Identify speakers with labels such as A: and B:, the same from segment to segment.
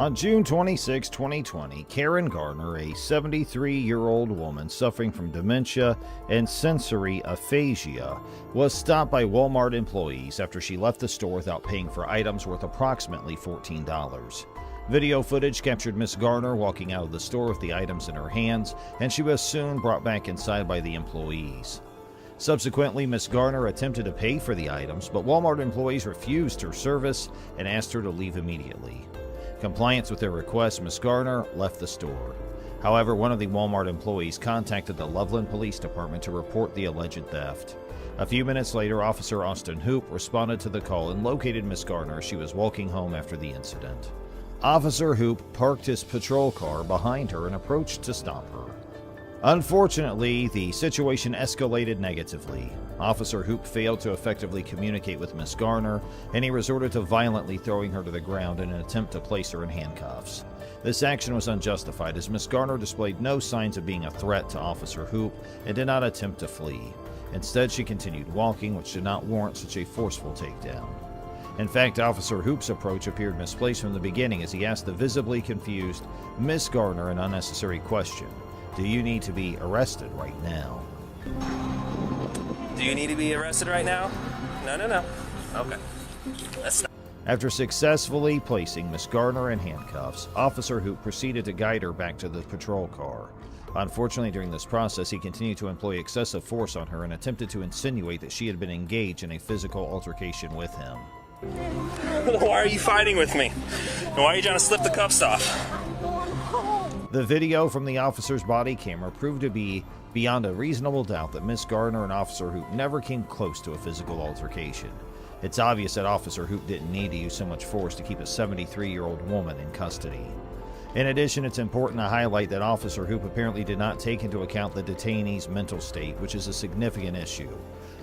A: On June 26, 2020, Karen Garner, a 73-year-old woman suffering from dementia and sensory aphasia, was stopped by Walmart employees after she left the store without paying for items worth approximately $14. Video footage captured Miss Garner walking out of the store with the items in her hands, and she was soon brought back inside by the employees. Subsequently, Miss Garner attempted to pay for the items, but Walmart employees refused her service and asked her to leave immediately. Compliance with their request, Miss Garner left the store. However, one of the Walmart employees contacted the Loveland Police Department to report the alleged theft. A few minutes later, Officer Austin Hoop responded to the call and located Miss Garner as she was walking home after the incident. Officer Hoop parked his patrol car behind her and approached to stop her. Unfortunately, the situation escalated negatively. Officer Hoop failed to effectively communicate with Miss Garner, and he resorted to violently throwing her to the ground in an attempt to place her in handcuffs. This action was unjustified as Miss Garner displayed no signs of being a threat to Officer Hoop and did not attempt to flee. Instead, she continued walking, which did not warrant such a forceful takedown. In fact, Officer Hoop's approach appeared misplaced from the beginning as he asked the visibly confused Miss Garner an unnecessary question. Do you need to be arrested right now?
B: Do you need to be arrested right now? No. Okay. Let's not.
A: After successfully placing Miss Garner in handcuffs, Officer Hoop proceeded to guide her back to the patrol car. Unfortunately, during this process, he continued to employ excessive force on her and attempted to insinuate that she had been engaged in a physical altercation with him.
B: Why are you fighting with me? And why are you trying to slip the cuffs off?
A: The video from the officer's body camera proved to be beyond a reasonable doubt that Miss Garner and Officer Hoop never came close to a physical altercation. It's obvious that Officer Hoop didn't need to use so much force to keep a 73-year-old woman in custody. In addition, it's important to highlight that Officer Hoop apparently did not take into account the detainee's mental state, which is a significant issue.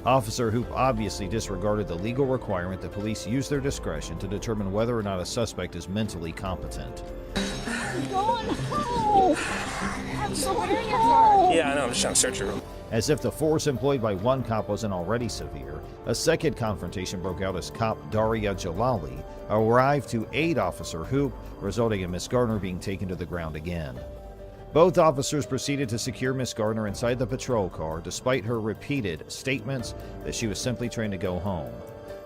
A: Officer Hoop obviously disregarded the legal requirement that police use their discretion to determine whether or not a suspect is mentally competent.
C: I'm so cold.
B: Yeah, I know. I'm just trying to search your room.
A: As if the force employed by one cop wasn't already severe, a second confrontation broke out as cop Daria Jalali arrived to aid Officer Hoop, resulting in Miss Garner being taken to the ground again. Both officers proceeded to secure Miss Garner inside the patrol car, despite her repeated statements that she was simply trying to go home.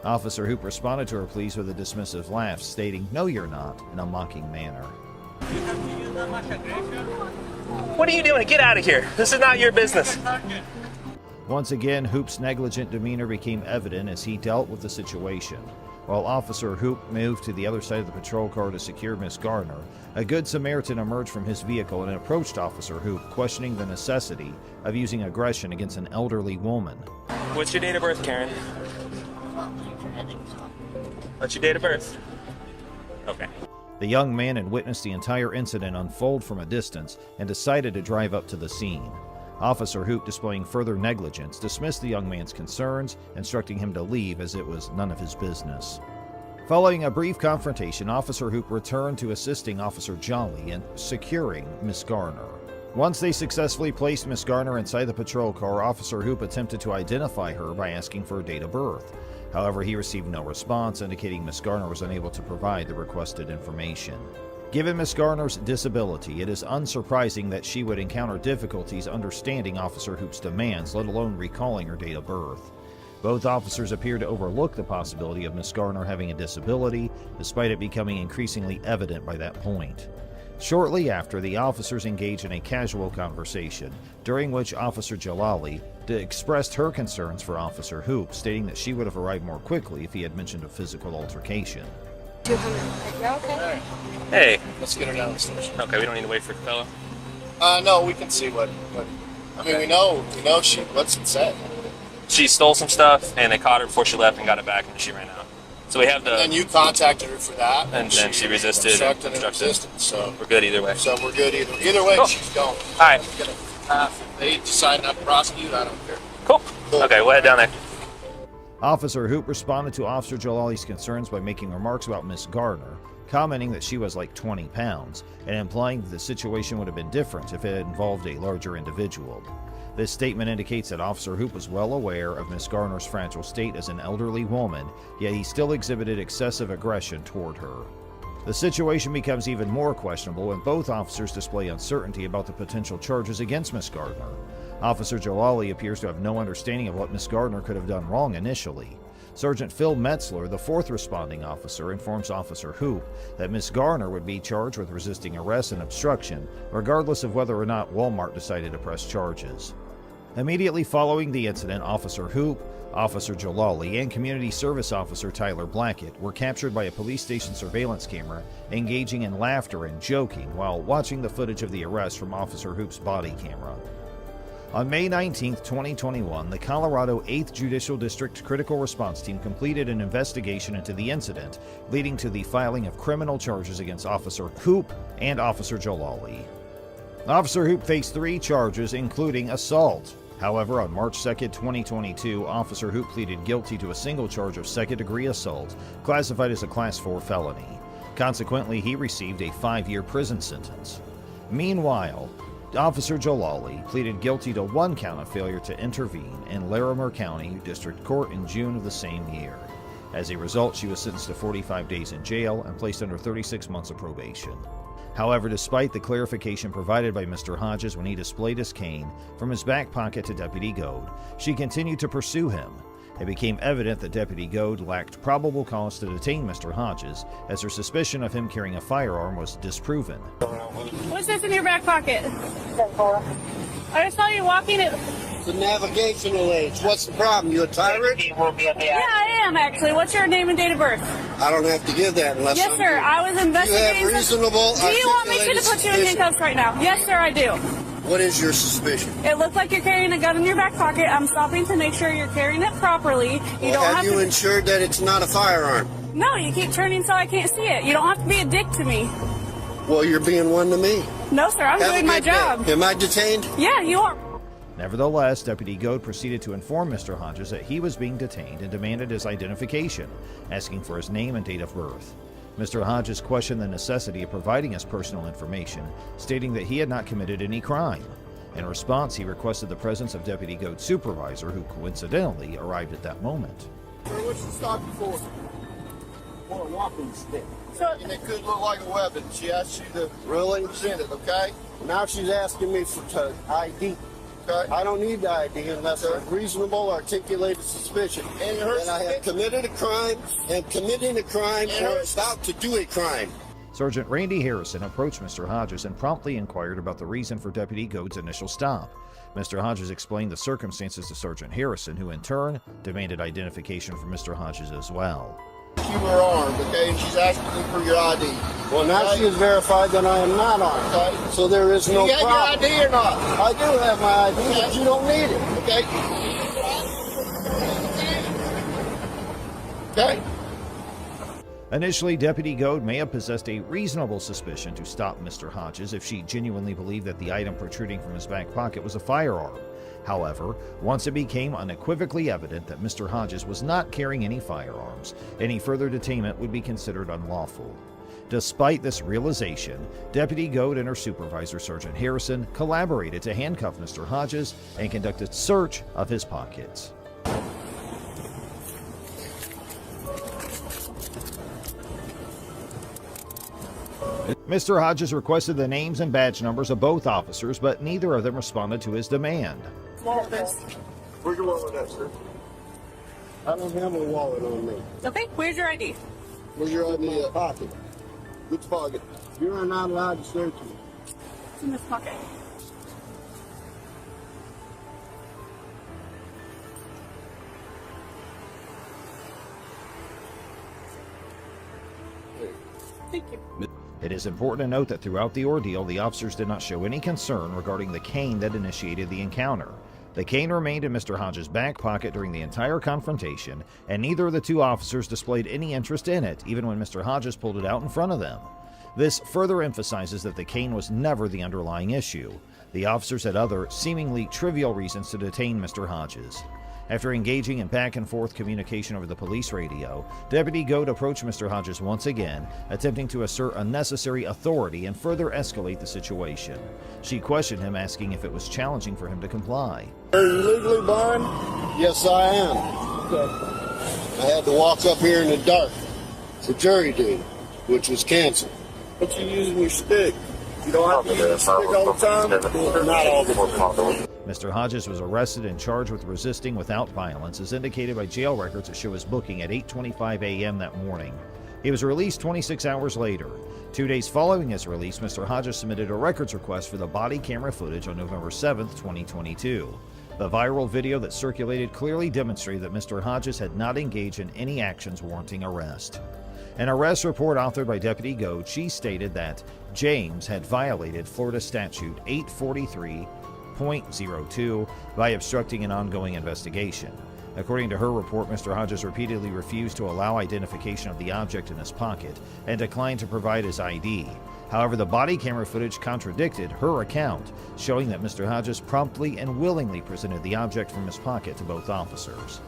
A: Officer Hoop responded to her pleas with a dismissive laugh, stating, "No, you're not," in a mocking manner.
B: What are you doing? Get out of here. This is not your business.
A: Once again, Hoop's negligent demeanor became evident as he dealt with the situation. While Officer Hoop moved to the other side of the patrol car to secure Miss Garner, a Good Samaritan emerged from his vehicle and approached Officer Hoop, questioning the necessity of using aggression against an elderly woman.
B: What's your date of birth, Karen? What's your date of birth? Okay.
A: The young man had witnessed the entire incident unfold from a distance and decided to drive up to the scene. Officer Hoop, displaying further negligence, dismissed the young man's concerns, instructing him to leave as it was none of his business. Following a brief confrontation, Officer Hoop returned to assisting Officer Jolly in securing Miss Garner. Once they successfully placed Miss Garner inside the patrol car, Officer Hoop attempted to identify her by asking for her date of birth. However, he received no response, indicating Miss Garner was unable to provide the requested information. Given Miss Garner's disability, it is unsurprising that she would encounter difficulties understanding Officer Hoop's demands, let alone recalling her date of birth. Both officers appear to overlook the possibility of Miss Garner having a disability, despite it becoming increasingly evident by that point. Shortly after, the officers engaged in a casual conversation, during which Officer Jalali expressed her concerns for Officer Hoop, stating that she would have arrived more quickly if he had mentioned a physical altercation.
C: 200. Yeah, okay.
B: Hey.
D: Let's get her down the stairs.
B: Okay, we don't need to wait for the fellow.
D: No, we can see what I mean, we know what's it said.
B: She stole some stuff, and they caught her before she left and got it back, and she ran out. So we have the...
D: And you contacted her for that.
B: And then she resisted.
D: Obstructed and resisted, so...
B: We're good either way.
D: So we're good either way,
B: cool.
D: She's gone.
B: All right.
D: If they decide not to prosecute, I don't care.
B: Cool. Okay, we'll head down there.
A: Officer Hoop responded to Officer Jalali's concerns by making remarks about Miss Garner, commenting that she was like 20 pounds, and implying that the situation would have been different if it had involved a larger individual. This statement indicates that Officer Hoop was well aware of Miss Garner's fragile state as an elderly woman, yet he still exhibited excessive aggression toward her. The situation becomes even more questionable when both officers display uncertainty about the potential charges against Miss Gardner. Officer Jalali appears to have no understanding of what Miss Gardner could have done wrong initially. Sergeant Phil Metzler, the fourth responding officer, informs Officer Hoop that Miss Garner would be charged with resisting arrest and obstruction, regardless of whether or not Walmart decided to press charges. Immediately following the incident, Officer Hoop, Officer Jalali, and Community Service Officer Tyler Blackett were captured by a police station surveillance camera, engaging in laughter and joking while watching the footage of the arrest from Officer Hoop's body camera. On May 19, 2021, the Colorado 8th Judicial District Critical Response Team completed an investigation into the incident, leading to the filing of criminal charges against Officer Hoop and Officer Jalali. Officer Hoop faced 3 charges, including assault. However, on March 2, 2022, Officer Hoop pleaded guilty to a single charge of second-degree assault, classified as a Class 4 felony. Consequently, he received a 5-year prison sentence. Meanwhile, Officer Jalali pleaded guilty to 1 count of failure to intervene in Larimer County District Court in June of the same year. As a result, she was sentenced to 45 days in jail and placed under 36 months of probation. However, despite the clarification provided by Mr. Hodges when he displayed his cane from his back pocket to Deputy Goad, she continued to pursue him. It became evident that Deputy Goad lacked probable cause to detain Mr. Hodges, as her suspicion of him carrying a firearm was disproven.
E: What's this in your back pocket? I just saw you walking it.
F: The navigational aids. What's the problem? You a tyrant?
E: Yeah, I am actually. What's your name and date of birth?
F: I don't have to give that unless.
E: Yes, sir. I was investigating.
F: You have reasonable.
E: Do you want me to put you in handcuffs right now? Yes, sir, I do.
F: What is your suspicion?
E: It looks like you're carrying a gun in your back pocket. I'm stopping to make sure you're carrying it properly.
F: Have you ensured that it's not a firearm?
E: No, you keep turning so I can't see it. You don't have to be a dick to me.
F: Well, you're being one to me.
E: No, sir. I'm doing my job.
F: Am I detained?
E: Yeah, you are.
A: Nevertheless, Deputy Goad proceeded to inform Mr. Hodges that he was being detained and demanded his identification, asking for his name and date of birth. Mr. Hodges questioned the necessity of providing his personal information, stating that he had not committed any crime. In response, he requested the presence of Deputy Goad's supervisor, who coincidentally arrived at that moment.
D: What's the stop you for?
F: For a walking stick.
D: And it could look like a weapon. She asked you to
F: Really?
D: present it, okay?
F: Now she's asking me for ID.
D: Okay.
F: I don't need the ID unless
D: Okay.
F: a reasonable, articulated suspicion.
D: And her
F: that I have committed a crime, and committing a crime,
D: And
F: or
D: her-
F: about to do a crime.
A: Sergeant Randy Harrison approached Mr. Hodges and promptly inquired about the reason for Deputy Goad's initial stop. Mr. Hodges explained the circumstances to Sergeant Harrison, who in turn demanded identification from Mr. Hodges as well.
D: You were armed, okay? And she's asking you for your ID.
F: Well, now
D: Okay?
F: she has verified that I am not armed.
D: Okay.
F: So there is no
D: You got
F: problem.
D: your ID or not?
F: I do have my ID, but you don't need it.
D: Okay. Okay.
A: Initially, Deputy Goad may have possessed a reasonable suspicion to stop Mr. Hodges if she genuinely believed that the item protruding from his back pocket was a firearm. However, once it became unequivocally evident that Mr. Hodges was not carrying any firearms, any further detainment would be considered unlawful. Despite this realization, Deputy Goad and her supervisor, Sergeant Harrison, collaborated to handcuff Mr. Hodges and conduct a search of his pockets. Mr. Hodges requested the names and badge numbers of both officers, but neither of them responded to his demand.
F: Where's your wallet at, sir? I don't have a wallet on me.
E: Okay, where's your ID?
F: Where's your ID at? Pocket. Which pocket? You are not allowed to search me.
E: It's in this pocket. Thank you.
A: It is important to note that throughout the ordeal, the officers did not show any concern regarding the cane that initiated the encounter. The cane remained in Mr. Hodges' back pocket during the entire confrontation, and neither of the two officers displayed any interest in it, even when Mr. Hodges pulled it out in front of them. This further emphasizes that the cane was never the underlying issue. The officers had other, seemingly trivial reasons to detain Mr. Hodges. After engaging in back-and-forth communication over the police radio, Deputy Goad approached Mr. Hodges once again, attempting to assert unnecessary authority and further escalate the situation. She questioned him, asking if it was challenging for him to comply.
F: Are you legally blind? Yes, I am. Okay. I had to walk up here in the dark. It's a jury duty. which was canceled. But you're using your stick. You don't have to use your stick all the time, or not all the time.
A: Mr. Hodges was arrested and charged with resisting without violence, as indicated by jail records that show his booking at 8:25 a.m. that morning. He was released 26 hours later. 2 days following his release, Mr. Hodges submitted a records request for the body camera footage on November 7, 2022. The viral video that circulated clearly demonstrated that Mr. Hodges had not engaged in any actions warranting arrest. An arrest report authored by Deputy Goad, she stated that James had violated Florida Statute 843.02 by obstructing an ongoing investigation. According to her report, Mr. Hodges repeatedly refused to allow identification of the object in his pocket and declined to provide his ID. However, the body camera footage contradicted her account, showing that Mr. Hodges promptly and willingly presented the object from his pocket to both officers.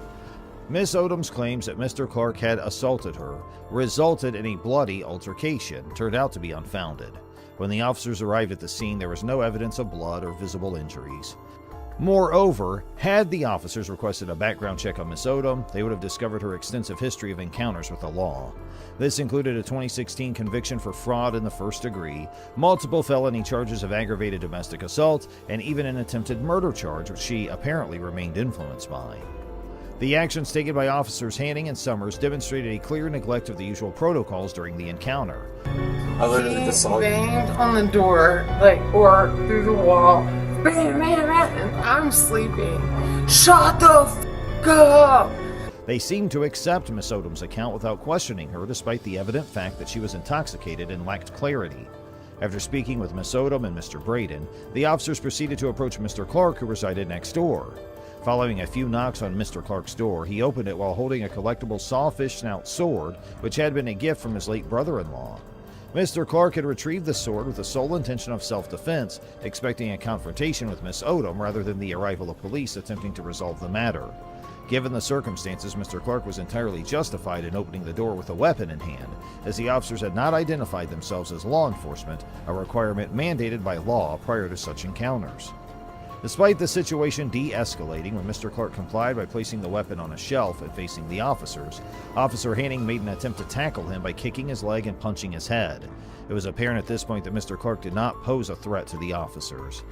A: Miss Odom's claims that Mr. Clark had assaulted her resulted in a bloody altercation turned out to be unfounded. When the officers arrived at the scene, there was no evidence of blood or visible injuries. Moreover, had the officers requested a background check on Miss Odom, they would have discovered her extensive history of encounters with the law. This included a 2016 conviction for fraud in the first degree, multiple felony charges of aggravated domestic assault, and even an attempted murder charge, which she apparently remained influenced by. The actions taken by Officers Hanning and Summers demonstrated a clear neglect of the usual protocols during the encounter.
G: I literally just saw banged on the door, or through the wall. Bam, bam, bam, and I'm sleeping. Shut the f*** up!
A: They seemed to accept Miss Odom's account without questioning her, despite the evident fact that she was intoxicated and lacked clarity. After speaking with Miss Odom and Mr. Braden, the officers proceeded to approach Mr. Clark, who resided next door. Following a few knocks on Mr. Clark's door, he opened it while holding a collectible sawfish snout sword, which had been a gift from his late brother-in-law. Mr. Clark had retrieved the sword with the sole intention of self-defense, expecting a confrontation with Miss Odom rather than the arrival of police attempting to resolve the matter. Given the circumstances, Mr. Clark was entirely justified in opening the door with a weapon in hand, as the officers had not identified themselves as law enforcement, a requirement mandated by law prior to such encounters. Despite the situation de-escalating when Mr. Clark complied by placing the weapon on a shelf and facing the officers, Officer Hanning made an attempt to tackle him by kicking his leg and punching his head. It was apparent at this point that Mr. Clark did not pose a threat to the officers.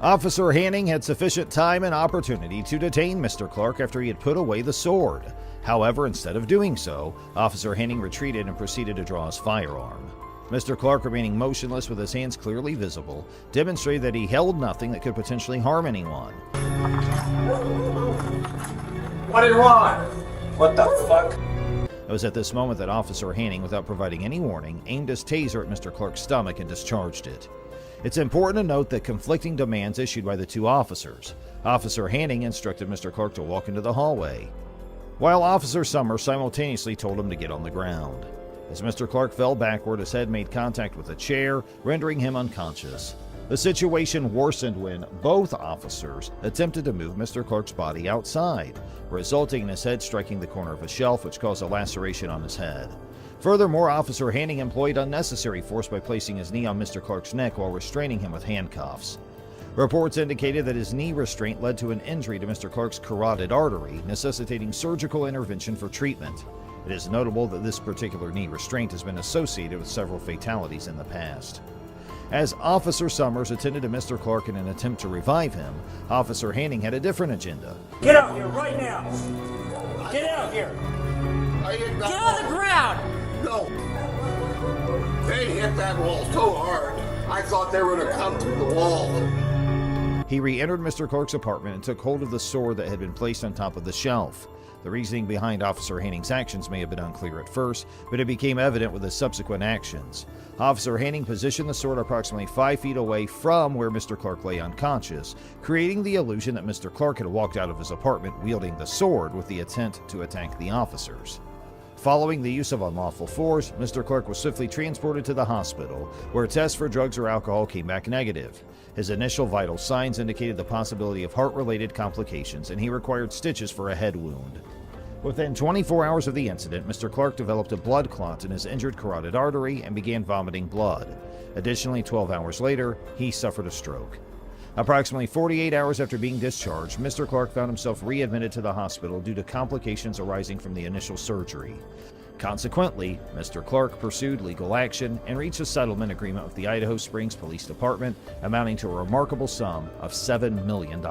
A: Officer Hanning had sufficient time and opportunity to detain Mr. Clark after he had put away the sword. However, instead of doing so, Officer Hanning retreated and proceeded to draw his firearm. Mr. Clark, remaining motionless with his hands clearly visible, demonstrated that he held nothing that could potentially harm anyone.
G: What do you want? What the fuck?
A: It was at this moment that Officer Hanning, without providing any warning, aimed his taser at Mr. Clark's stomach and discharged it. It's important to note the conflicting demands issued by the two officers. Officer Hanning instructed Mr. Clark to walk into the hallway, while Officer Summers simultaneously told him to get on the ground. As Mr. Clark fell backward, his head made contact with a chair, rendering him unconscious. The situation worsened when both officers attempted to move Mr. Clark's body outside, resulting in his head striking the corner of a shelf, which caused a laceration on his head. Furthermore, Officer Hanning employed unnecessary force by placing his knee on Mr. Clark's neck while restraining him with handcuffs. Reports indicated that his knee restraint led to an injury to Mr. Clark's carotid artery, necessitating surgical intervention for treatment. It is notable that this particular knee restraint has been associated with several fatalities in the past. As Officer Summers attended to Mr. Clark in an attempt to revive him, Officer Hanning had a different agenda.
H: Get out here right now! Get out here!
G: Get on the ground!
F: No. They hit that wall so hard, I thought they were going to come through the wall.
A: He re-entered Mr. Clark's apartment and took hold of the sword that had been placed on top of the shelf. The reasoning behind Officer Hanning's actions may have been unclear at first, but it became evident with his subsequent actions. Officer Hanning positioned the sword approximately 5 feet away from where Mr. Clark lay unconscious, creating the illusion that Mr. Clark had walked out of his apartment wielding the sword with the intent to attack the officers. Following the use of unlawful force, Mr. Clark was swiftly transported to the hospital, where tests for drugs or alcohol came back negative. His initial vital signs indicated the possibility of heart-related complications, and he required stitches for a head wound. Within 24 hours of the incident, Mr. Clark developed a blood clot in his injured carotid artery and began vomiting blood. Additionally, 12 hours later, he suffered a stroke. Approximately 48 hours after being discharged, Mr. Clark found himself readmitted to the hospital due to complications arising from the initial surgery. Consequently, Mr. Clark pursued legal action and reached a settlement agreement with the Idaho Springs Police Department amounting to a remarkable sum of $7 million.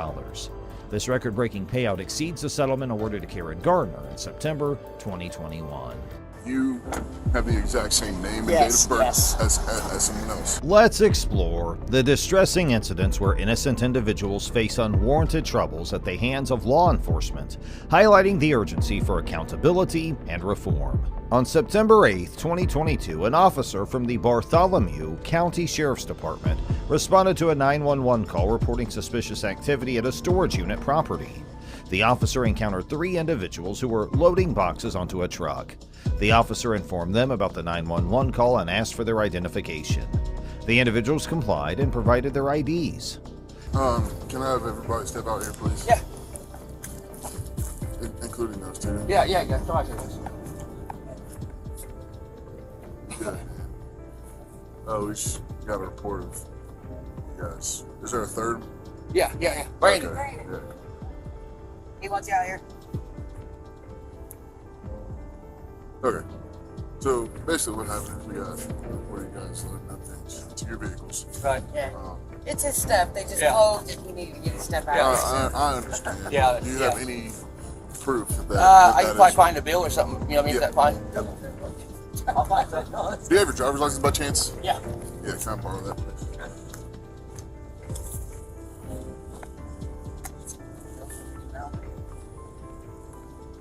A: This record-breaking payout exceeds the settlement awarded to Karen Garner in September 2021.
F: You have the exact same name and date of birth as someone else.
A: Let's explore the distressing incidents where innocent individuals face unwarranted troubles at the hands of law enforcement, highlighting the urgency for accountability and reform. On September 8, 2022, an officer from the Bartholomew County Sheriff's Department responded to a 911 call reporting suspicious activity at a storage unit property. The officer encountered 3 individuals who were loading boxes onto a truck. The officer informed them about the 911 call and asked for their identification. The individuals complied and provided their IDs.
F: Can I have everybody step out here, please?
I: Yeah.
F: Including those 2.
I: Yeah. Come on,
F: Yeah. Oh, we just got a report of you guys. Is there a 3rd?
I: Yeah. Brandon.
F: Okay. Yeah.
C: He wants you out here.
F: Okay. So basically what happened is we got where you guys loading up things to your vehicles.
I: Right.
C: Yeah. It's his stuff. They just closed and he needed to get his stuff out.
F: I understand.
I: Yeah,
F: Do you have any proof of that?
I: I can probably find a bill or something. You know what I mean? Is that fine? I'll find that.
F: Do you have your driver's license by chance?
I: Yeah.
F: Yeah, can I borrow that, please?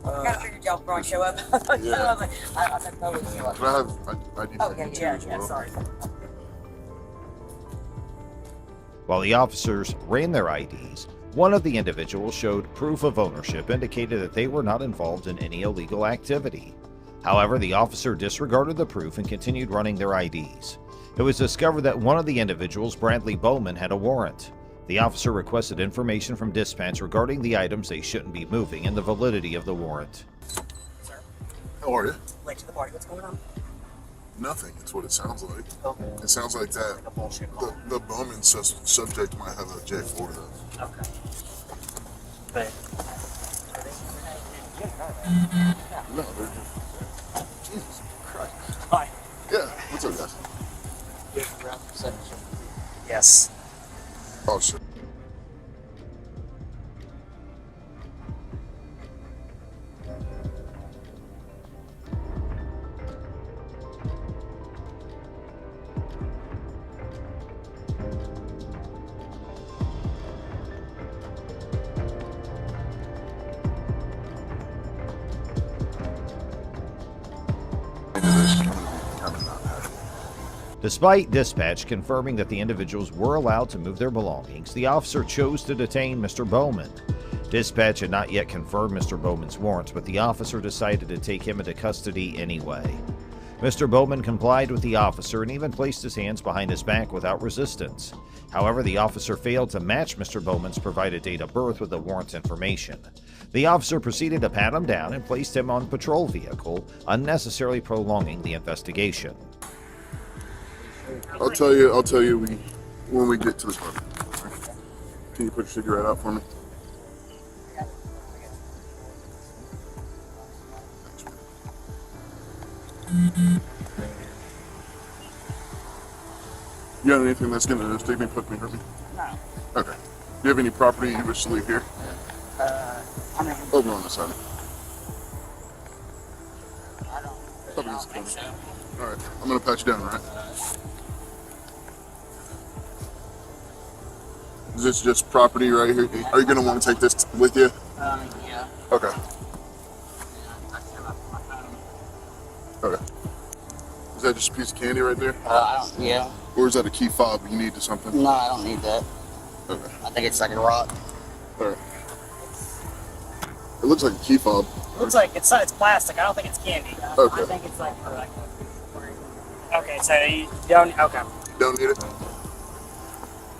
C: I figured y'all probably show up.
F: Yeah.
C: I was like, I said, no, we'll show up.
F: Can I have ID
C: Oh,
F: for
C: yeah,
F: you too
C: yeah,
F: as
C: yeah,
F: well?
C: sorry.
A: While the officers ran their IDs, one of the individuals showed proof of ownership indicated that they were not involved in any illegal activity. However, the officer disregarded the proof and continued running their IDs. It was discovered that one of the individuals, Bradley Bowman, had a warrant. The officer requested information from dispatch regarding the items they shouldn't be moving and the validity of the warrant.
C: Sir,
F: How are you?
C: late to the party. What's going on?
F: Nothing. That's what it sounds like.
C: Okay.
F: It sounds like that.
C: Like a bullshit call.
F: The Bowman subject might have a J4 though.
C: Okay. But
F: No, they're just. Jesus Christ.
C: hi.
F: Yeah. What's up, guys?
C: Yes.
F: Oh shit.
A: Despite dispatch confirming that the individuals were allowed to move their belongings, the officer chose to detain Mr. Bowman. Dispatch had not yet confirmed Mr. Bowman's warrants, but the officer decided to take him into custody anyway. Mr. Bowman complied with the officer and even placed his hands behind his back without resistance. However, the officer failed to match Mr. Bowman's provided date of birth with the warrant's information. The officer proceeded to pat him down and placed him on patrol vehicle, unnecessarily prolonging the investigation.
F: I'll tell you when we get to the car. Can you put your cigarette out for me? You got anything that's gonna stick me, put me, hurt me?
C: No.
F: Okay. Do you have any property you wish to leave here?
C: I mean,
F: Over on this side.
C: I don't think so.
F: Alright, I'm gonna pat you down, alright? Is this just property right here? Are you gonna want to take this with you?
C: Yeah.
F: Okay. Okay. Is that just a piece of candy right there?
I: Yeah.
F: Or is that a key fob you need to something?
I: No, I don't need that.
F: Okay.
I: I think it's like a rock.
F: Alright. It looks like a key fob.
J: Looks like it's plastic. I don't think it's candy.
F: Okay.
J: I think it's like for like. Okay, so you don't. Okay.
F: Don't need it?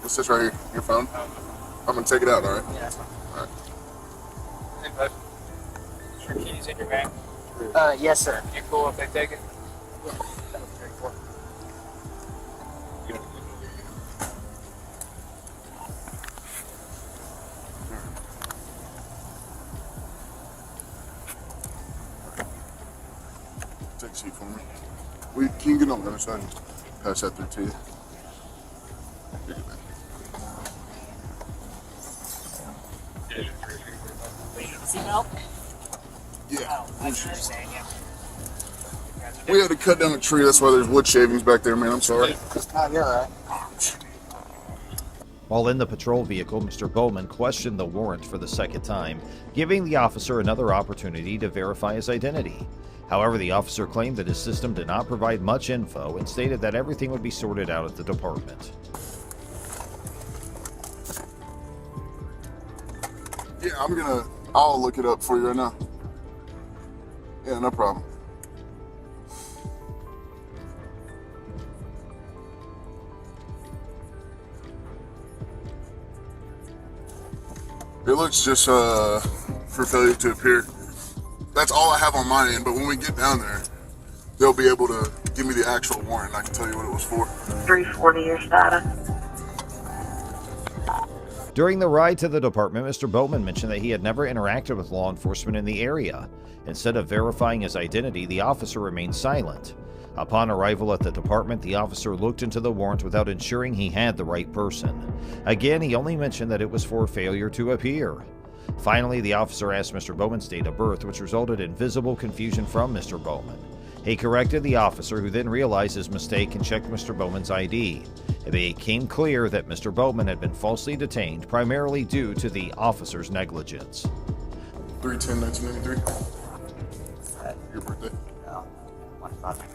F: What's this right here? Your phone? I'm gonna take it out, alright?
J: Yeah, that's fine.
F: Alright.
J: Hey, bud. Your keys in your bag.
C: Yes, sir.
J: You cool if they take it?
F: a seat for me. Can you get on the other side and pass that through to you? You're good, man.
J: Seatbelt?
F: Yeah.
J: I understand, yeah.
F: We had to cut down a tree, that's why there's wood shavings back there, man. I'm sorry.
I: You're all right.
A: While in the patrol vehicle, Mr. Bowman questioned the warrant for the second time, giving the officer another opportunity to verify his identity. However, the officer claimed that his system did not provide much info and stated that everything would be sorted out at the department.
F: Yeah, I'll look it up for you right now. Yeah, no problem. It looks just for failure to appear. That's all I have on my end, but when we get down there, they'll be able to give me the actual warrant. I can tell you what it was for.
C: 340 your status.
A: During the ride to the department, Mr. Bowman mentioned that he had never interacted with law enforcement in the area. Instead of verifying his identity, the officer remained silent. Upon arrival at the department, the officer looked into the warrant without ensuring he had the right person. Again, he only mentioned that it was for failure to appear. Finally, the officer asked Mr. Bowman's date of birth, which resulted in visible confusion from Mr. Bowman. He corrected the officer, who then realized his mistake and checked Mr. Bowman's ID. It became clear that Mr. Bowman had been falsely detained, primarily due to the officer's negligence.
F: 3/10/1993. Your birthday?
I: No. My father.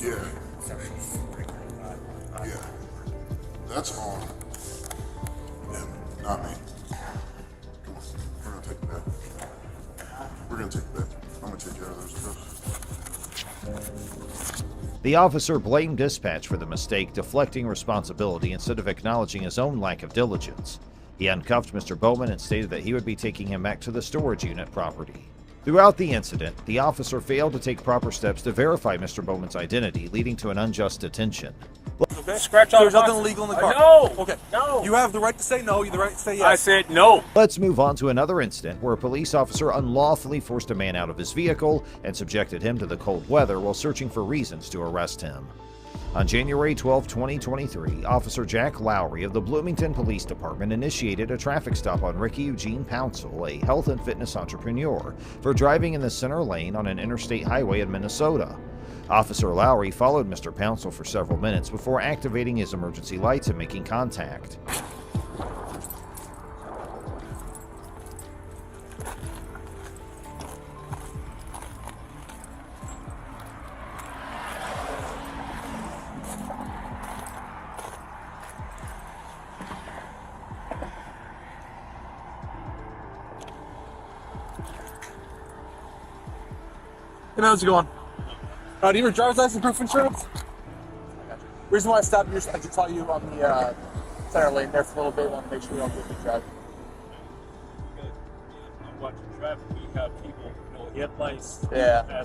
F: Yeah. Yeah. That's on him, not me. Come on. We're gonna take it back. We're gonna take it back. I'm gonna take you out of those.
A: The officer blamed dispatch for the mistake, deflecting responsibility instead of acknowledging his own lack of diligence. He uncuffed Mr. Bowman and stated that he would be taking him back to the storage unit property. Throughout the incident, the officer failed to take proper steps to verify Mr. Bowman's identity, leading to an unjust detention.
H: Okay. Scratch out.
K: There's nothing illegal in the car.
H: No.
K: Okay.
H: No.
K: You have the right to say no. You have the right to say yes.
H: I said no.
A: Let's move on to another incident where a police officer unlawfully forced a man out of his vehicle and subjected him to the cold weather while searching for reasons to arrest him. On January 12, 2023, Officer Jack Lowry of the Bloomington Police Department initiated a traffic stop on Ricky Eugene Pouncil, a health and fitness entrepreneur, for driving in the center lane on an interstate highway in Minnesota. Officer Lowry followed Mr. Pouncil for several minutes before activating his emergency lights and making contact.
K: Hey, how's it going? Do you have your driver's license, proof of insurance? Reason why I stopped you, I just saw you on the center lane there for a little bit. I want to make sure you don't get me driving.
H: I'm watching traffic. We have people, headlights.
K: Yeah.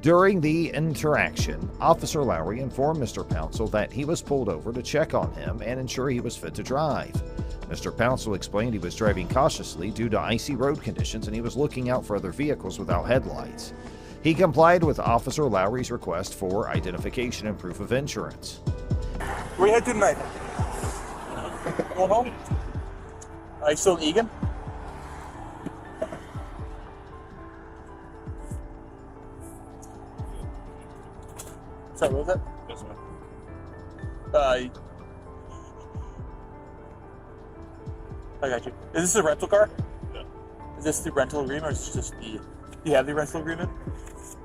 A: During the interaction, Officer Lowry informed Mr. Pouncil that he was pulled over to check on him and ensure he was fit to drive. Mr. Pouncil explained he was driving cautiously due to icy road conditions and he was looking out for other vehicles without headlights. He complied with Officer Lowry's request for identification and proof of insurance.
K: Where you head to tonight? Going home? Are you still in Egan? Sorry, what was that?
H: Yes, ma'am.
K: I got you. Is this a rental car?
H: Yeah.
K: Is this the rental agreement or is this just the... Do you have the rental agreement?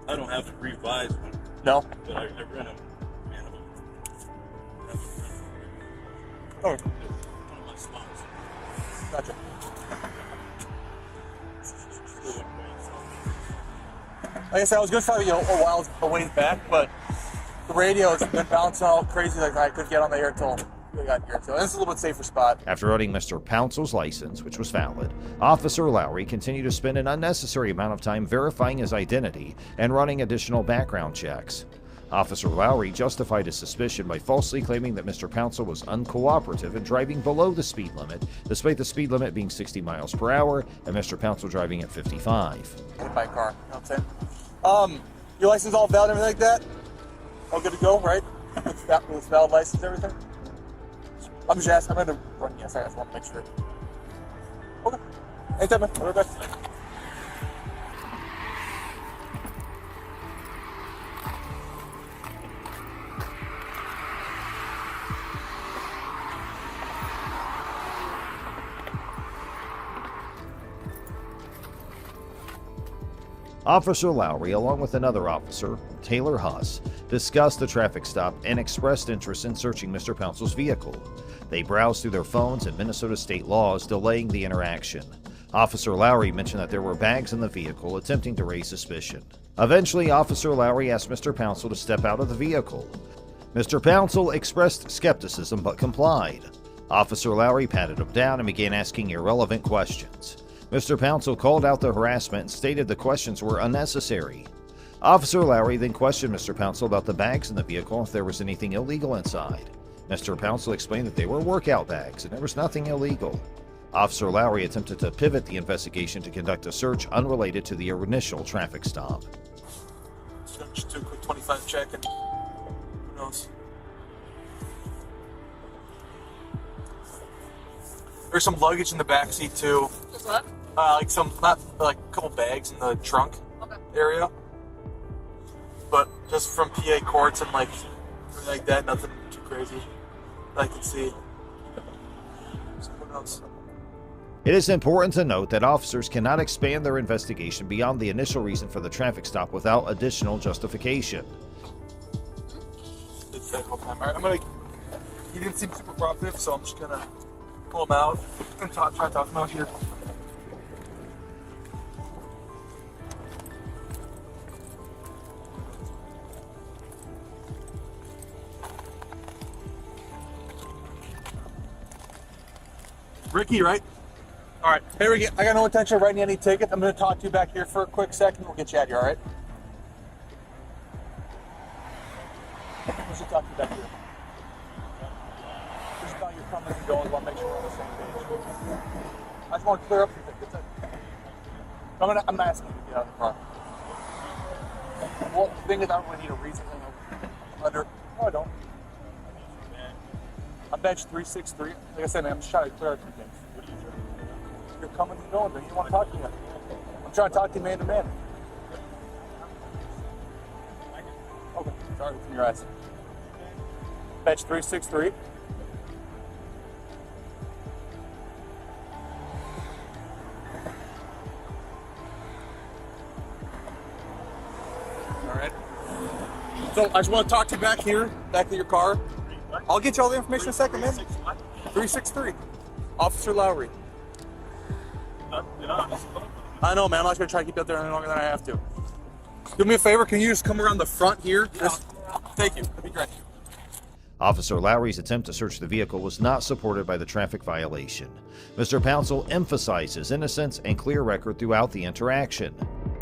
H: I don't have to revise one.
K: No?
H: But I rent them.
K: Oh.
H: One of my spots.
K: Gotcha. Like I said, I was going to try to, a while a ways back, but the radio has been bouncing all crazy. Like I couldn't get on the air till we got here. So this is a little bit safer spot.
A: After running Mr. Pouncil's license, which was valid, Officer Lowry continued to spend an unnecessary amount of time verifying his identity and running additional background checks. Officer Lowry justified his suspicion by falsely claiming that Mr. Pouncil was uncooperative and driving below the speed limit, despite the speed limit being 60 miles per hour and Mr. Pouncil driving at 55.
K: Hit by a car, you know what I'm saying? Your license all valid and everything like that? All good to go, right? With valid license and everything? I'm just asking. I'm going to run. Yes, I just want to make sure. Okay. Anytime, man. I'll be back.
A: Officer Lowry, along with another officer, Taylor Huss, discussed the traffic stop and expressed interest in searching Mr. Pouncil's vehicle. They browsed through their phones and Minnesota state laws, delaying the interaction. Officer Lowry mentioned that there were bags in the vehicle, attempting to raise suspicion. Eventually, Officer Lowry asked Mr. Pouncil to step out of the vehicle. Mr. Pouncil expressed skepticism but complied. Officer Lowry patted him down and began asking irrelevant questions. Mr. Pouncil called out the harassment and stated the questions were unnecessary. Officer Lowry then questioned Mr. Pouncil about the bags in the vehicle if there was anything illegal inside. Mr. Pouncil explained that they were workout bags and there was nothing illegal. Officer Lowry attempted to pivot the investigation to conduct a search unrelated to the initial traffic stop.
K: Just do a quick 25 check and who knows. There's some luggage in the back seat too.
C: Just what?
K: Like a couple bags in the trunk area. But just from PA courts and like that, nothing too crazy that I can see. So who knows?
A: It is important to note that officers cannot expand their investigation beyond the initial reason for the traffic stop without additional justification.
K: It's that whole time. All right, he didn't seem super cooperative, so I'm just gonna pull him out and try to talk him out here. Ricky, right? All right. Hey, Ricky, I got no intention of writing any ticket. I'm going to talk to you back here for a quick second. We'll get you out here, all right? Let's just talk to you back here. Just about your coming and going. I want to make sure we're on the same page. I just want to clear up I'm asking you to get out of the car. Well, the thing is, I don't really need a reason. No, I don't. I'm bench 363. Like I said, man, I'm just trying to clear up some things. You're coming and going, man. You want to talk to me? I'm trying to talk to you man to man. Okay, sorry, it's in your eyes. Bench 363. All right. So I just want to talk to you back here, back to your car. I'll get you all the information in a second, man. 363. Officer Lowry. I know, man. I'm not going to try to keep you out there any longer than I have to. Do me a favor. Can you just come around the front here? Thank you. That'd be great.
A: Officer Lowry's attempt to search the vehicle was not supported by the traffic violation. Mr. Pouncil emphasized his innocence and clear record throughout the interaction.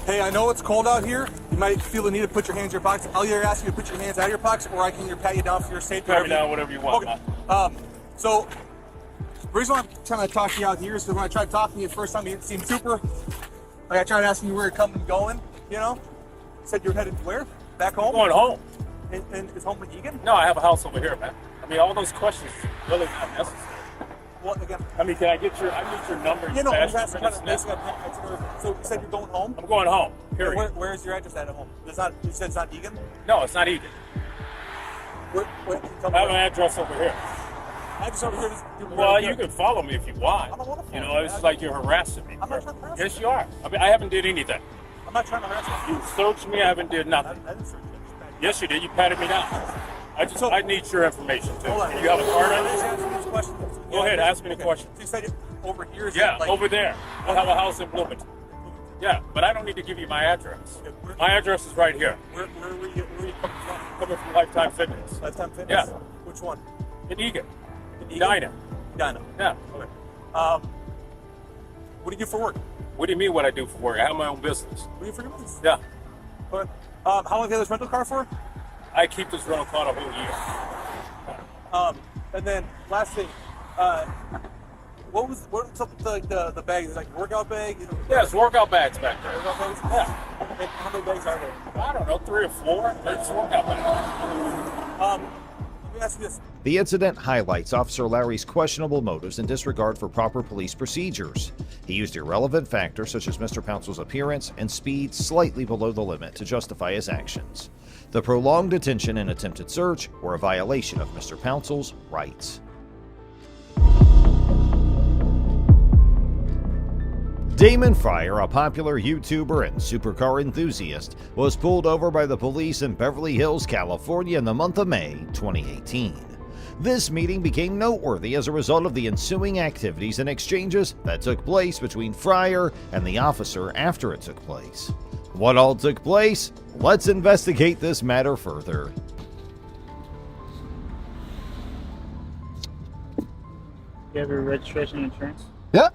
K: Hey, I know it's cold out here. You might feel the need to put your hands in your pockets. I'll either ask you to put your hands out of your pockets, or I can either pat you down for your safety.
H: Pat me down, whatever you want.
K: Okay. So, the reason why I'm trying to talk to you out here is because when I tried talking to you the first time, you seemed super. Like I tried asking you where you're coming and going, you know? You said you're headed where? Back home?
H: I'm going home.
K: And is home with Egan?
H: No, I have a house over here, man. I mean, all those questions really not necessary.
K: Well, again,
H: I mean, I need your number.
K: You know, I'm asking kind of basically. So you said you're going home?
H: I'm going home. Period.
K: Where is your address at home? You said it's not Egan?
H: No, it's not Egan.
K: I
H: have an address over here.
K: Address over here?
H: Well, you can follow me if you want.
K: I don't want to follow
H: you. Know, it's like you're harassing me.
K: I'm not trying to harass you.
H: Yes, you are. I mean, I haven't did anything.
K: I'm not trying to harass you.
H: You searched me. I haven't did nothing.
K: I didn't search you.
H: Yes, you did. You patted me down. I need your information too. You have a card on this?
K: Go
H: ahead, ask me the question.
K: So you said over here? Is
H: Yeah,
K: it like,
H: over there. We'll have a house in Bloomington. Yeah, but I don't need to give you my address. My address is right here.
K: Where were you coming from?
H: Coming from Lifetime Fitness.
K: Lifetime Fitness?
H: Yeah.
K: Which one?
H: In Egan.
K: In Egan?
H: Dinah.
K: Dinah.
H: Yeah.
K: Okay. What do you do for work?
H: What do you mean what I do for work? I have my own business.
K: What do you do for your business?
H: Yeah.
K: Okay. How long have you had this rental car for?
H: I keep this rental car the whole year.
K: And then last thing, what's up with the bag? Is it like a workout bag? You know,
H: Yeah, it's workout bags back there.
K: workout bags?
H: Yeah.
K: And how many bags are there?
H: I don't know, 3 or 4. It's workout bags.
K: Let me ask you this.
A: The incident highlights Officer Lowry's questionable motives and disregard for proper police procedures. He used irrelevant factors such as Mr. Pouncil's appearance and speed slightly below the limit to justify his actions. The prolonged detention and attempted search were a violation of Mr. Pouncil's rights. Damon Fryer, a popular YouTuber and supercar enthusiast, was pulled over by the police in Beverly Hills, California in the month of May 2018. This meeting became noteworthy as a result of the ensuing activities and exchanges that took place between Fryer and the officer after it took place. What all took place? Let's investigate this matter further.
J: You have your registration and insurance?
F: Yeah.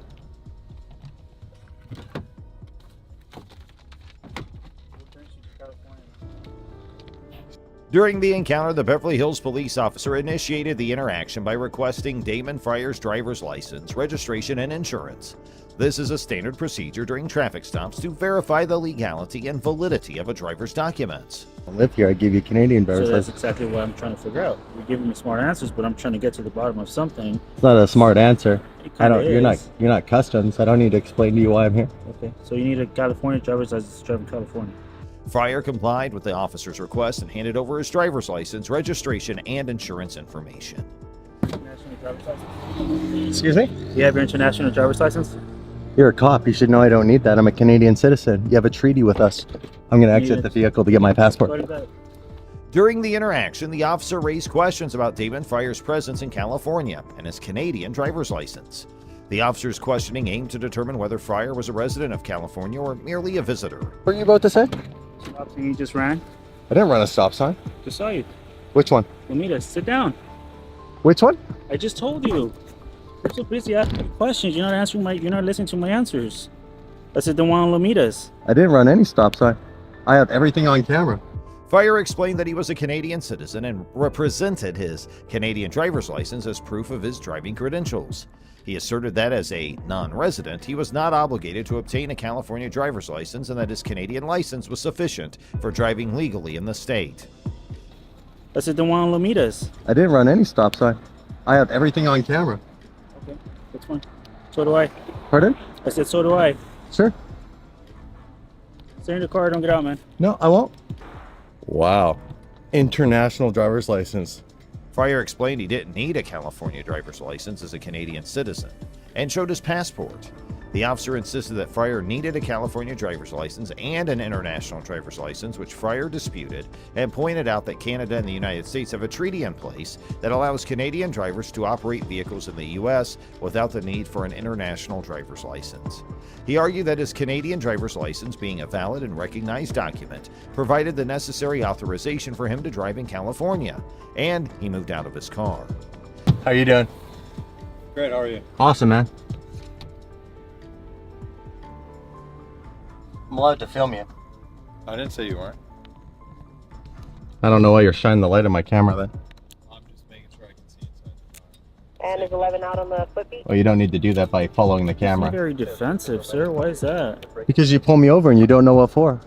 A: During the encounter, the Beverly Hills police officer initiated the interaction by requesting Damon Fryer's driver's license, registration, and insurance. This is a standard procedure during traffic stops to verify the legality and validity of a driver's documents.
L: I live here, I give you Canadian driver's
J: So that's
L: license.
J: exactly what I'm trying to figure out. You're giving me smart answers, but I'm trying to get to the bottom of something.
L: It's not a smart answer.
J: It
L: You're not customs. I don't need to explain to you why I'm here.
J: Okay, so you need a California driver's license to drive in California.
A: Fryer complied with the officer's request and handed over his driver's license, registration, and insurance information.
J: International driver's license?
L: Excuse me?
J: You have your international driver's license?
L: You're a cop. You should know I don't need that. I'm a Canadian citizen. You have a treaty with us. I'm going to exit the vehicle to get my passport.
A: During the interaction, the officer raised questions about Damon Fryer's presence in California and his Canadian driver's license. The officer's questioning aimed to determine whether Fryer was a resident of California or merely a visitor.
L: What are you about to say?
J: Stop saying you just ran.
L: I didn't run a stop sign.
J: Just saw you.
L: Which one?
J: Lamita, sit down.
L: Which one?
J: I just told you. You're so busy asking me questions. You're not listening to my answers. I said the one on Lamitas.
L: I didn't run any stop sign. I have everything on camera.
A: Fryer explained that he was a Canadian citizen and represented his Canadian driver's license as proof of his driving credentials. He asserted that as a non-resident, he was not obligated to obtain a California driver's license and that his Canadian license was sufficient for driving legally in the state.
J: I said the one on Lamitas.
L: I didn't run any stop sign. I have everything on camera.
J: Okay, that's fine. So do I.
L: Pardon?
J: I said so do I.
L: Sure.
J: Stay in the car, don't get out, man.
L: No, I won't. Wow. International driver's license.
A: Fryer explained he didn't need a California driver's license as a Canadian citizen and showed his passport. The officer insisted that Fryer needed a California driver's license and an international driver's license, which Fryer disputed, and pointed out that Canada and the United States have a treaty in place that allows Canadian drivers to operate vehicles in the U.S. without the need for an international driver's license. He argued that his Canadian driver's license, being a valid and recognized document, provided the necessary authorization for him to drive in California, and he moved out of his car.
L: How you doing?
H: Great, how are you?
L: Awesome, man. I'm allowed to film you.
H: I didn't say you weren't.
L: I don't know why you're shining the light on my camera then.
H: I'm just making sure I can see inside the
C: And is 11 out on the foot beat?
L: Well, you don't need to do that by following the
J: You're
L: camera.
J: very defensive, sir. Why is that?
L: Because you pull me over and you don't know what for.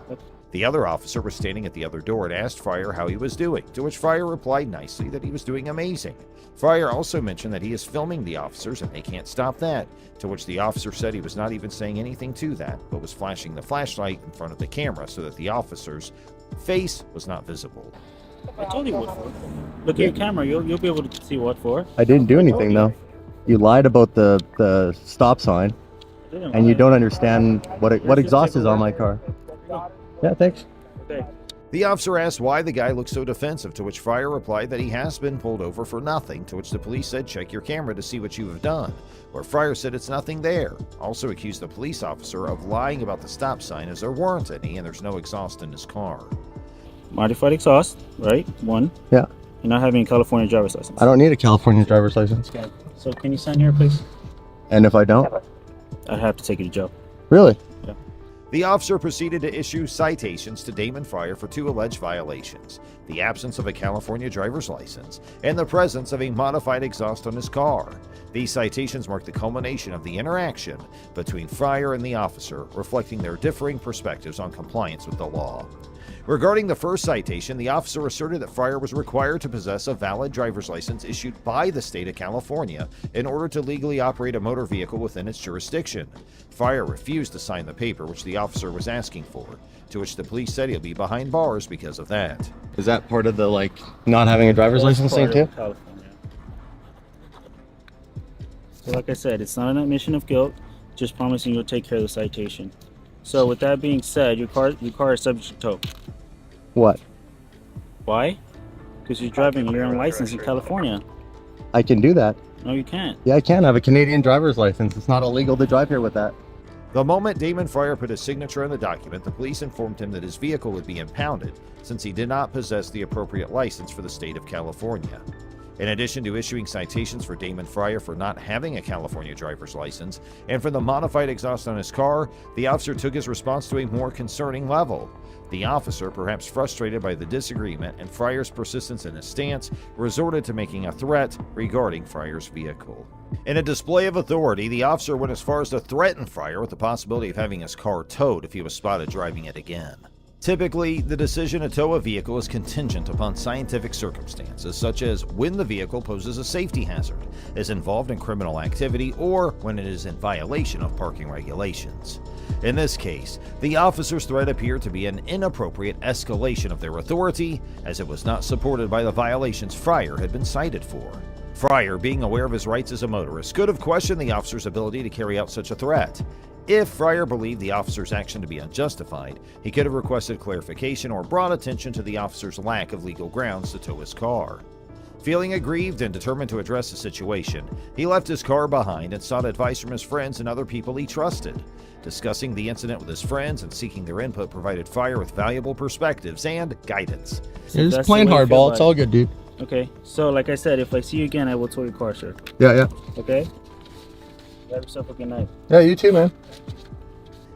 A: The other officer was standing at the other door and asked Fryer how he was doing, to which Fryer replied nicely that he was doing amazing. Fryer also mentioned that he is filming the officers and they can't stop that, to which the officer said he was not even saying anything to that, but was flashing the flashlight in front of the camera so that the officer's face was not visible.
J: I told you what for. Look at your camera. You'll be able to see what for.
L: I didn't do anything though. You lied about the stop sign, and you don't understand what exhaust is on my car. Yeah, thanks.
J: Okay.
A: The officer asked why the guy looked so defensive, to which Fryer replied that he has been pulled over for nothing, to which the police said, check your camera to see what you have done, where Fryer said it's nothing there. Also accused the police officer of lying about the stop sign as there weren't any and there's no exhaust in his car.
J: Modified exhaust, right? One.
L: Yeah.
J: You're not having a California driver's license.
L: I don't need a California driver's license.
J: Okay. So can you sign here, please?
L: And if I don't?
J: I'd have to take you to jail.
L: Really?
J: Yeah.
A: The officer proceeded to issue citations to Damon Fryer for 2 alleged violations: the absence of a California driver's license and the presence of a modified exhaust on his car. These citations mark the culmination of the interaction between Fryer and the officer, reflecting their differing perspectives on compliance with the law. Regarding the first citation, the officer asserted that Fryer was required to possess a valid driver's license issued by the state of California in order to legally operate a motor vehicle within its jurisdiction. Fryer refused to sign the paper which the officer was asking for, to which the police said he'll be behind bars because of that.
L: Is that part of the, like, not having a driver's license thing too?
J: California. So like I said, it's not an admission of guilt, just promising you'll take care of the citation. So with that being said, your car is subject to tow.
L: What?
J: Why? Because you're driving your own license in California.
L: I can do that.
J: No, you can't.
L: Yeah, I can. I have a Canadian driver's license. It's not illegal to drive here with that.
A: The moment Damon Fryer put his signature on the document, the police informed him that his vehicle would be impounded since he did not possess the appropriate license for the state of California. In addition to issuing citations for Damon Fryer for not having a California driver's license and for the modified exhaust on his car, the officer took his response to a more concerning level. The officer, perhaps frustrated by the disagreement and Fryer's persistence in his stance, resorted to making a threat regarding Fryer's vehicle. In a display of authority, the officer went as far as to threaten Fryer with the possibility of having his car towed if he was spotted driving it again. Typically, the decision to tow a vehicle is contingent upon scientific circumstances, such as when the vehicle poses a safety hazard, is involved in criminal activity, or when it is in violation of parking regulations. In this case, the officer's threat appeared to be an inappropriate escalation of their authority, as it was not supported by the violations Fryer had been cited for. Fryer, being aware of his rights as a motorist, could have questioned the officer's ability to carry out such a threat. If Fryer believed the officer's action to be unjustified, he could have requested clarification or brought attention to the officer's lack of legal grounds to tow his car. Feeling aggrieved and determined to address the situation, he left his car behind and sought advice from his friends and other people he trusted. Discussing the incident with his friends and seeking their input provided Fryer with valuable perspectives and guidance.
L: You're just playing hardball. It's all good, dude.
J: Okay, so like I said, if I see you again, I will tow your car, sir.
L: Yeah.
J: Okay? Have yourself a good night.
L: Yeah, you too, man.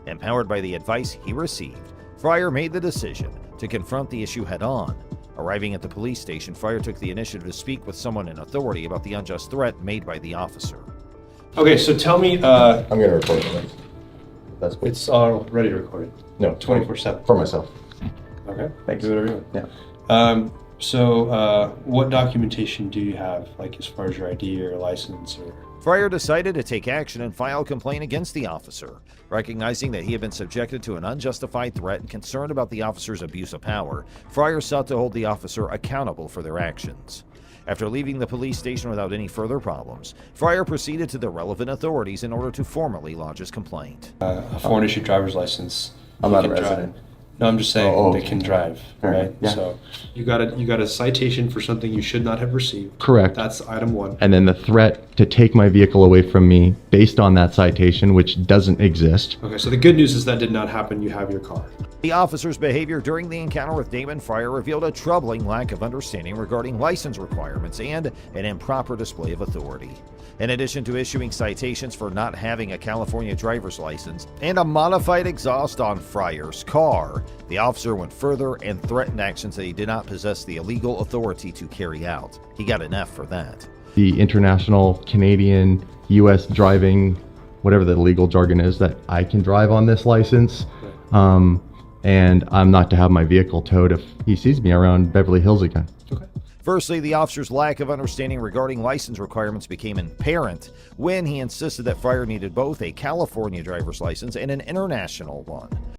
A: Empowered by the advice he received, Fryer made the decision to confront the issue head-on. Arriving at the police station, Fryer took the initiative to speak with someone in authority about the unjust threat made by the officer.
M: Okay, so tell me...
L: I'm going to record it. That's cool.
M: It's already recorded.
L: No,
M: 24/7.
L: For myself.
M: Okay.
L: Thanks.
M: Do whatever you want.
L: Yeah.
M: So what documentation do you have, like as far as your ID or license or...
A: Fryer decided to take action and file a complaint against the officer. Recognizing that he had been subjected to an unjustified threat and concerned about the officer's abuse of power, Fryer sought to hold the officer accountable for their actions. After leaving the police station without any further problems, Fryer proceeded to the relevant authorities in order to formally lodge his complaint.
M: A foreign-issued driver's license.
L: I'm not a resident.
M: No, I'm just saying they
L: okay.
M: can drive, right?
L: Yeah.
M: So you got a citation for something you should not have received.
L: Correct.
M: That's item 1.
L: And then the threat to take my vehicle away from me based on that citation, which doesn't exist.
M: Okay, so the good news is that did not happen. You have your car.
A: The officer's behavior during the encounter with Damon Fryer revealed a troubling lack of understanding regarding license requirements and an improper display of authority. In addition to issuing citations for not having a California driver's license and a modified exhaust on Fryer's car, the officer went further and threatened actions that he did not possess the illegal authority to carry out. He got an F for that.
L: The international, Canadian, U.S. driving, whatever the legal jargon is, that I can drive on this license. And I'm not to have my vehicle towed if he sees me around Beverly Hills again.
M: Okay.
A: Firstly, the officer's lack of understanding regarding license requirements became apparent when he insisted that Fryer needed both a California driver's license and an international one.